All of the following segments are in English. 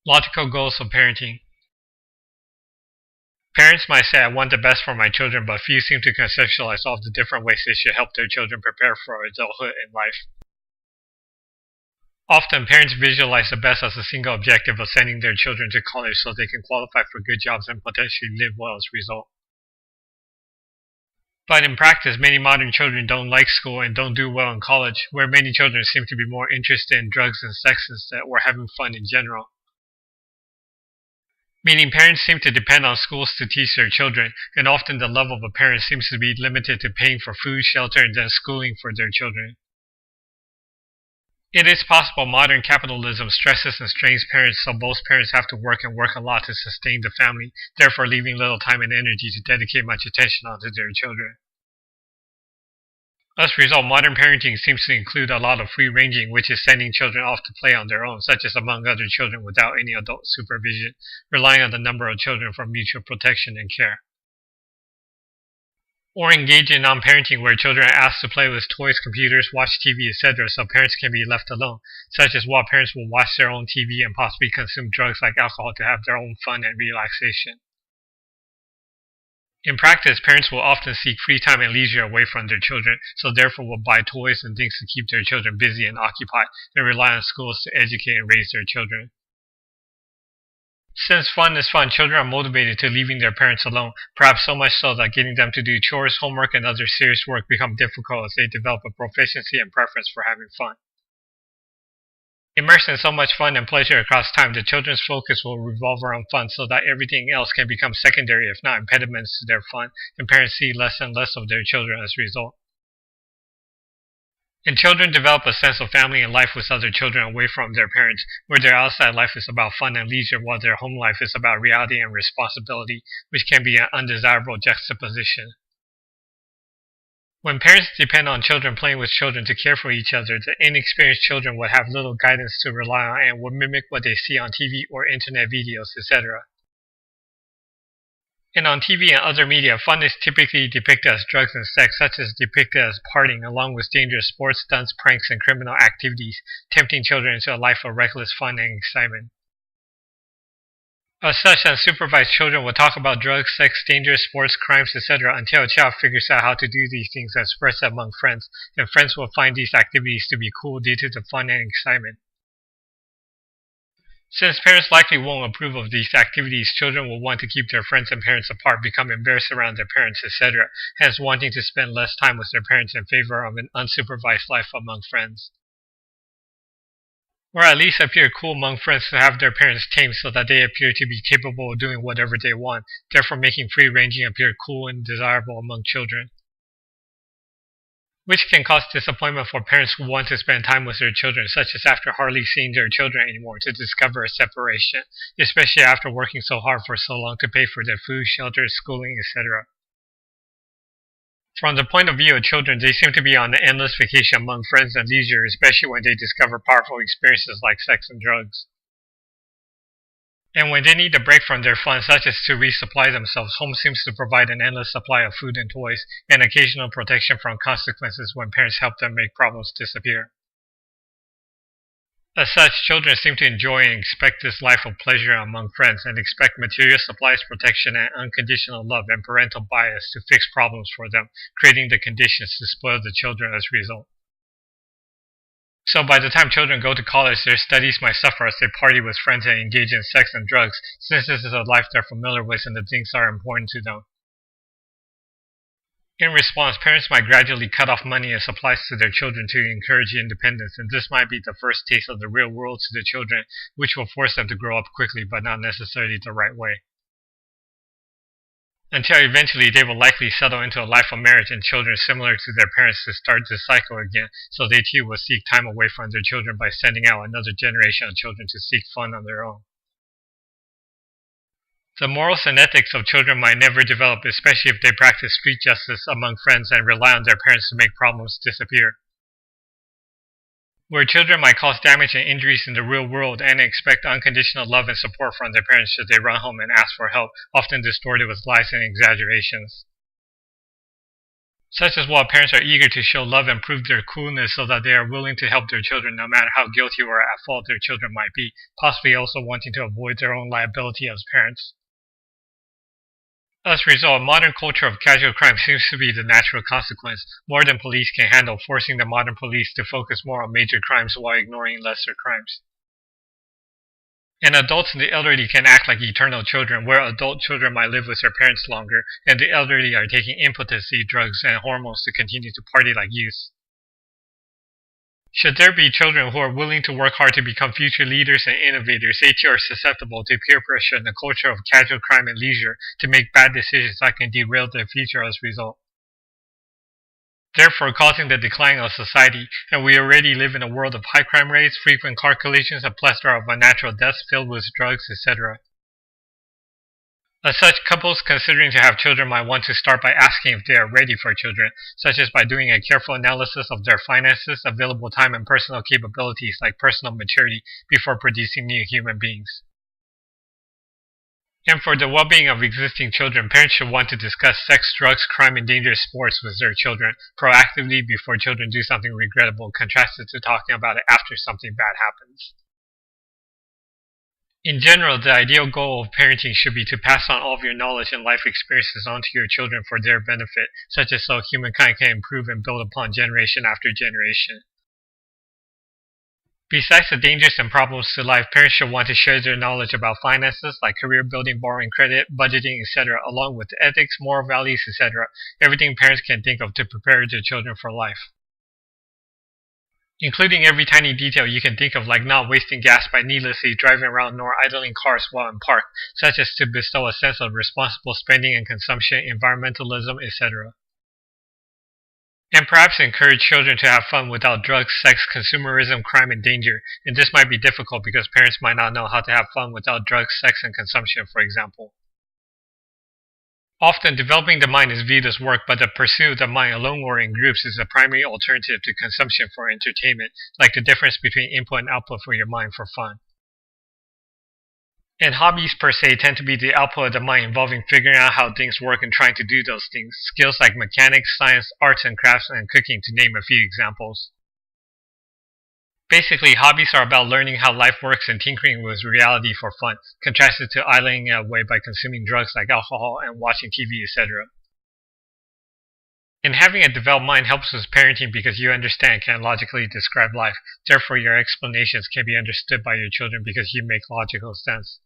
Logical goals of parenting. Parents might say, I want the best for my children, but few seem to conceptualize all the different ways they should help their children prepare for adulthood and life. Often, parents visualize the best as a single objective of sending their children to college so they can qualify for good jobs and potentially live well as a result. But in practice, many modern children don't like school and don't do well in college, where many children seem to be more interested in drugs and sex instead, or having fun in general. Meaning parents seem to depend on schools to teach their children, and often the love of a parent seems to be limited to paying for food, shelter, and then schooling for their children. It is possible modern capitalism stresses and strains parents, so both parents have to work and work a lot to sustain the family, therefore leaving little time and energy to dedicate much attention onto their children. As a result, modern parenting seems to include a lot of free-ranging, which is sending children off to play on their own, such as among other children without any adult supervision, relying on the number of children for mutual protection and care. Or engage in non-parenting, where children are asked to play with toys, computers, watch TV, etc., so parents can be left alone, such as while parents will watch their own TV and possibly consume drugs like alcohol to have their own fun and relaxation. In practice, parents will often seek free time and leisure away from their children, so therefore will buy toys and things to keep their children busy and occupied, and rely on schools to educate and raise their children. Since fun is fun, children are motivated to leaving their parents alone, perhaps so much so that getting them to do chores, homework, and other serious work become difficult as they develop a proficiency and preference for having fun. Immersed in so much fun and pleasure across time, the children's focus will revolve around fun so that everything else can become secondary if not impediments to their fun, and parents see less and less of their children as a result. And children develop a sense of family and life with other children away from their parents, where their outside life is about fun and leisure while their home life is about reality and responsibility, which can be an undesirable juxtaposition. When parents depend on children playing with children to care for each other, the inexperienced children would have little guidance to rely on and would mimic what they see on TV or internet videos, etc. And on TV and other media, fun is typically depicted as drugs and sex, such as depicted as partying, along with dangerous sports, stunts, pranks, and criminal activities, tempting children into a life of reckless fun and excitement. As such, unsupervised children will talk about drugs, sex, dangerous sports, crimes, etc. until a child figures out how to do these things and spreads it among friends, and friends will find these activities to be cool due to the fun and excitement. Since parents likely won't approve of these activities, children will want to keep their friends and parents apart, become embarrassed around their parents, etc., hence wanting to spend less time with their parents in favor of an unsupervised life among friends. Or at least appear cool among friends to have their parents tamed so that they appear to be capable of doing whatever they want, therefore making free-ranging appear cool and desirable among children. Which can cause disappointment for parents who want to spend time with their children, such as after hardly seeing their children anymore, to discover a separation, especially after working so hard for so long to pay for their food, shelter, schooling, etc. From the point of view of children, they seem to be on an endless vacation among friends and leisure, especially when they discover powerful experiences like sex and drugs. And when they need a break from their fun, such as to resupply themselves, home seems to provide an endless supply of food and toys, and occasional protection from consequences when parents help them make problems disappear. As such, children seem to enjoy and expect this life of pleasure among friends, and expect material supplies, protection, and unconditional love and parental bias to fix problems for them, creating the conditions to spoil the children as a result. So by the time children go to college, their studies might suffer as they party with friends and engage in sex and drugs, since this is a life they're familiar with and the things are important to them. In response, parents might gradually cut off money and supplies to their children to encourage independence, and this might be the first taste of the real world to the children, which will force them to grow up quickly but not necessarily the right way. Until eventually they will likely settle into a life of marriage and children similar to their parents to start this cycle again, so they too will seek time away from their children by sending out another generation of children to seek fun on their own. The morals and ethics of children might never develop, especially if they practice street justice among friends and rely on their parents to make problems disappear. Where children might cause damage and injuries in the real world and expect unconditional love and support from their parents should they run home and ask for help, often distorted with lies and exaggerations. such as while parents are eager to show love and prove their coolness so that they are willing to help their children no matter how guilty or at fault their children might be, possibly also wanting to avoid their own liability as parents. As a result, a modern culture of casual crime seems to be the natural consequence, more than police can handle, forcing the modern police to focus more on major crimes while ignoring lesser crimes. And adults and the elderly can act like eternal children, where adult children might live with their parents longer, and the elderly are taking impotency drugs and hormones to continue to party like youths. Should there be children who are willing to work hard to become future leaders and innovators, they too are susceptible to peer pressure and the culture of casual crime and leisure to make bad decisions that can derail their future as a result, therefore causing the decline of society. And we already live in a world of high crime rates, frequent car collisions, a plethora of unnatural deaths filled with drugs, etc. As such, couples considering to have children might want to start by asking if they are ready for children, such as by doing a careful analysis of their finances, available time, and personal capabilities like personal maturity before producing new human beings. And for the well-being of existing children, parents should want to discuss sex, drugs, crime, and dangerous sports with their children proactively before children do something regrettable, contrasted to talking about it after something bad happens. In general, the ideal goal of parenting should be to pass on all of your knowledge and life experiences onto your children for their benefit, such as so humankind can improve and build upon generation after generation. Besides the dangers and problems to life, parents should want to share their knowledge about finances, like career building, borrowing credit, budgeting, etc., along with ethics, moral values, etc., everything parents can think of to prepare their children for life, including every tiny detail you can think of, like not wasting gas by needlessly driving around nor idling cars while in park, such as to bestow a sense of responsible spending and consumption, environmentalism, etc. And perhaps encourage children to have fun without drugs, sex, consumerism, crime, and danger. And this might be difficult because parents might not know how to have fun without drugs, sex, and consumption, for example. Often, developing the mind is viewed as work, but the pursuit of the mind alone or in groups is a primary alternative to consumption for entertainment, like the difference between input and output for your mind for fun. And hobbies per se tend to be the output of the mind, involving figuring out how things work and trying to do those things. Skills like mechanics, science, arts and crafts, and cooking, to name a few examples. Basically, hobbies are about learning how life works and tinkering with reality for fun, contrasted to idling away by consuming drugs like alcohol and watching TV, etc. And having a developed mind helps with parenting because you understand and can logically describe life. Therefore, your explanations can be understood by your children because you make logical sense.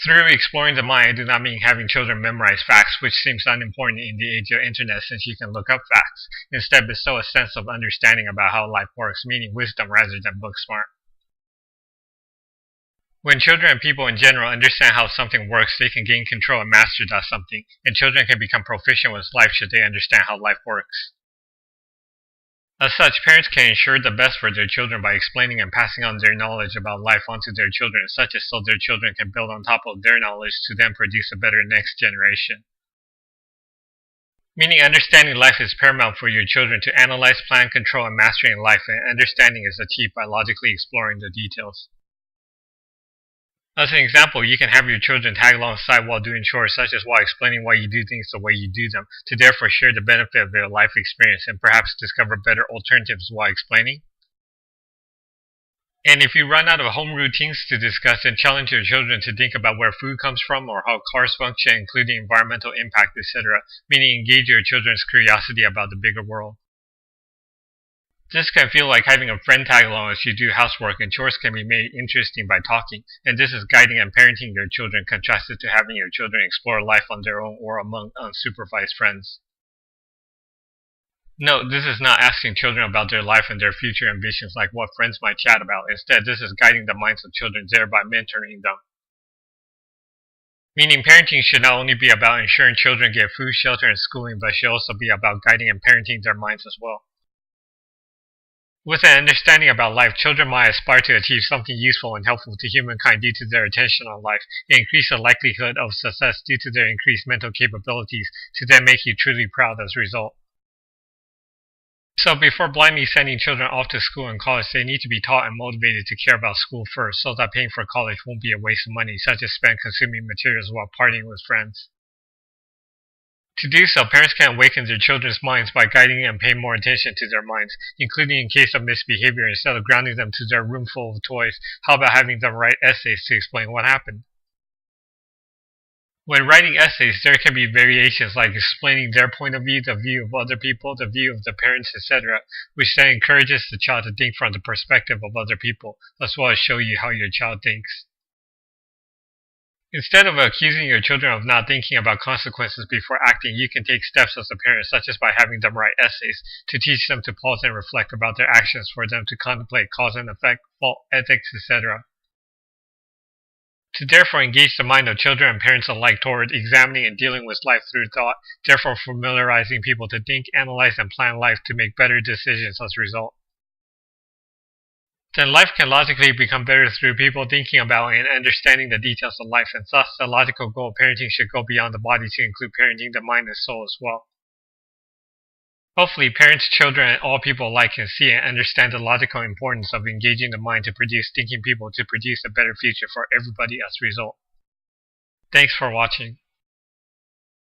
Through exploring the mind, I do not mean having children memorize facts, which seems unimportant in the age of internet since you can look up facts. Instead, bestow a sense of understanding about how life works, meaning wisdom rather than book smart. When children and people in general understand how something works, they can gain control and master that something, and children can become proficient with life should they understand how life works. As such, parents can ensure the best for their children by explaining and passing on their knowledge about life onto their children, such as so their children can build on top of their knowledge to then produce a better next generation. Meaning understanding life is paramount for your children to analyze, plan, control, and mastering life, and understanding is achieved by logically exploring the details. As an example, you can have your children tag alongside while doing chores, such as while explaining why you do things the way you do them, to therefore share the benefit of their life experience and perhaps discover better alternatives while explaining. And if you run out of home routines to discuss, then challenge your children to think about where food comes from or how cars function, including environmental impact, etc., meaning engage your children's curiosity about the bigger world. This can feel like having a friend tag along as you do housework, and chores can be made interesting by talking, and this is guiding and parenting your children contrasted to having your children explore life on their own or among unsupervised friends. Note, this is not asking children about their life and their future ambitions like what friends might chat about. Instead, this is guiding the minds of children, thereby mentoring them. Meaning parenting should not only be about ensuring children get food, shelter, and schooling, but should also be about guiding and parenting their minds as well. With an understanding about life, children might aspire to achieve something useful and helpful to humankind due to their attention on life, and increase the likelihood of success due to their increased mental capabilities, to then make you truly proud as a result. So before blindly sending children off to school and college, they need to be taught and motivated to care about school first, so that paying for college won't be a waste of money, such as spent consuming materials while partying with friends. To do so, parents can awaken their children's minds by guiding and paying more attention to their minds, including in case of misbehavior. Instead of grounding them to their room full of toys, how about having them write essays to explain what happened? When writing essays, there can be variations like explaining their point of view, the view of other people, the view of the parents, etc., which then encourages the child to think from the perspective of other people, as well as show you how your child thinks. Instead of accusing your children of not thinking about consequences before acting, you can take steps as a parent, such as by having them write essays, to teach them to pause and reflect about their actions, for them to contemplate cause and effect, fault, ethics, etc. To therefore engage the mind of children and parents alike toward examining and dealing with life through thought, therefore familiarizing people to think, analyze, and plan life to make better decisions as a result. Then life can logically become better through people thinking about and understanding the details of life, and thus the logical goal of parenting should go beyond the body to include parenting the mind and soul as well. Hopefully, parents, children, and all people alike can see and understand the logical importance of engaging the mind to produce thinking people to produce a better future for everybody as a result. Thanks for watching.